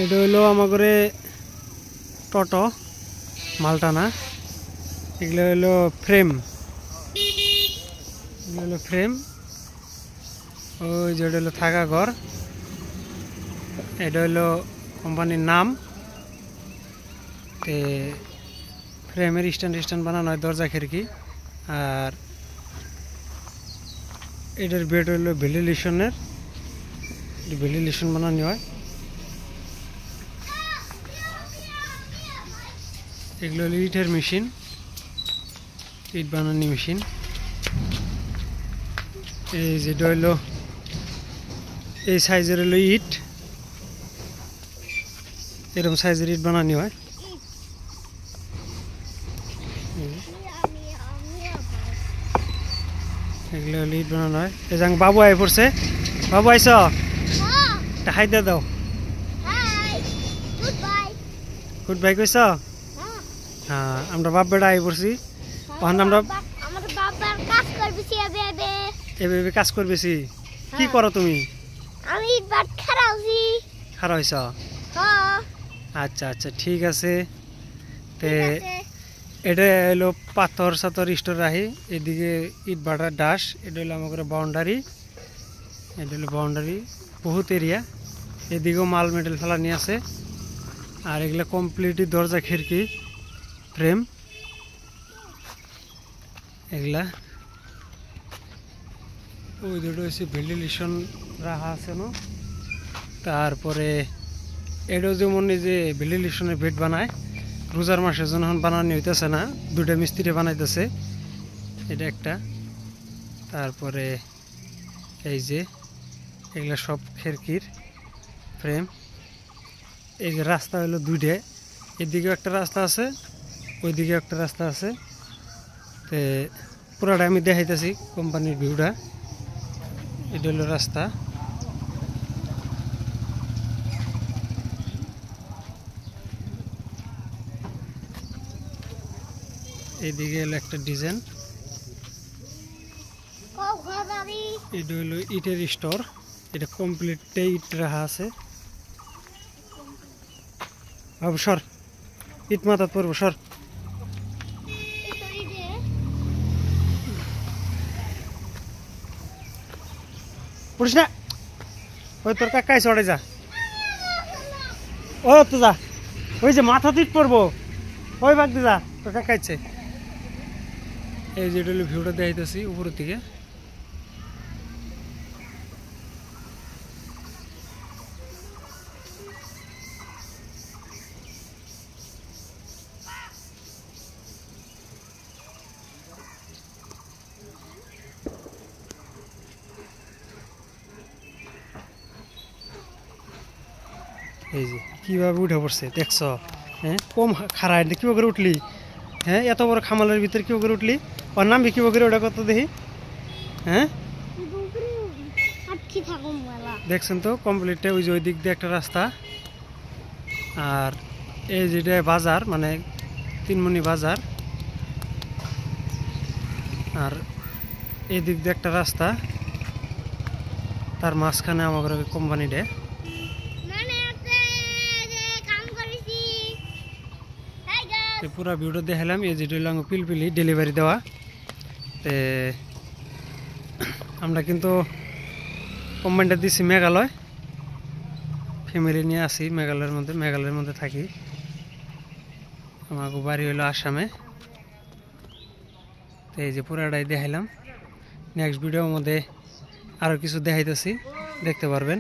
এটা হলো আমাগরে টোটো মালটানা। এগুলো হলো ফ্রেম, ওই যেটা হলো থাকা ঘর। এটা হলো কোম্পানির নাম। তে ফ্রেমের স্ট্যান্ড বানানো হয়, দরজা খিড়কি। আর এটার বেড হলো ভেন্টিলেশন বানানো হয়। এগুলো হলো ইটের মেশিন, ইট বানানি মেশিন। এই যেটা হলো এই সাইজের হলো ইট, এরকম সাইজের ইট বানানি হয়। এগুলো হলো ইট বানানো হয়। এই যে বাবু আয় পড়ছে, বাবু আইস হাই দে দাও, গুড বাই কইস। হ্যাঁ, আমরা বাপ বেটা আই পড়ছি। ওখানে আমরা এভাবে কাজ করবেছি। কি করো তুমি? আমি খারাপ হইছ? আচ্ছা আচ্ছা, ঠিক আছে। তে এটা হলো পাথর সাথর স্টোর রাখি, এদিকে ইট বাটার ডাস। এটা হলো আমাদের বাউন্ডারি, বহুত এরিয়া। এদিকেও মাল মেটেল ফেলা নিয়ে আছে। আর এগুলো কমপ্লিটই দরজা খিড়কি ফ্রেম। এগুলা ওই দুটো হচ্ছে ভেন্টিলেশন রাখা আছে না। তারপরে এটাও যেমন এই যে ভেন্টিলেশনের বেড বানায়, রোজার মাসের জন্য এখন বানানো হইতেছে না, দুটা মিস্ত্রি বানাইতেছে। এটা একটা। তারপরে এই যে এগুলা সব খিড়কির ফ্রেম। এই যে রাস্তা হলো দুইটা, এদিকেও একটা রাস্তা আছে, ওইদিকেও একটা রাস্তা আছে। তে পুরাটা আমি দেখাইতেছি কোম্পানির ভিউটা। এটা হলো রাস্তা। এইদিকে হলো একটা ডিজাইন। এটা হলো ইটের স্টোর, এটা কমপ্লিট ইট রাখা আছে। বাবু সর, ইট মাথাত পড়বো, সর। পড়িস না, ওই তোর কাকাই চড়ে যা, ও তো যা, ওই যে মাথা ইট পড়বো, ওই বাগ দিয়ে যা, তোর কাকাইছে। এই যে এটা হলো ভিউটা দেখাইতেছি উপরের দিকে। এই যে কিভাবে উঠে পড়ছে দেখছ? হ্যাঁ, কম খারায় কিভাবে করে উঠলি? হ্যাঁ, এত বড় খামালের ভিতরে কিভাবে করে উঠলি? ওর নাম কিভাবে করে ওটা কত দেখি? হ্যাঁ, দেখছেন তো কমপ্লিটটা। ওই যে ওই দিক দিয়ে একটা রাস্তা। আর এই যেটা বাজার, মানে তিনমনি বাজার। আর এই দিক দিয়ে একটা রাস্তা, তার মাঝখানে আমাদের কোম্পানিটা। পুরা ভিডিও দেখালাম। এই যেটা হলো পিলপিলি ডেলিভারি দেওয়া। তে আমরা কিন্তু কোম্পানিটা দিচ্ছি মেঘালয়, ফ্যামিলি নিয়ে আসি মেঘালয়ের মধ্যে থাকি। আমার বাড়ি হলো আসামে। তো এই যে পুরাটাই দেখাইলাম। নেক্সট ভিডিওর মধ্যে আরও কিছু দেখাইতেছি, দেখতে পারবেন।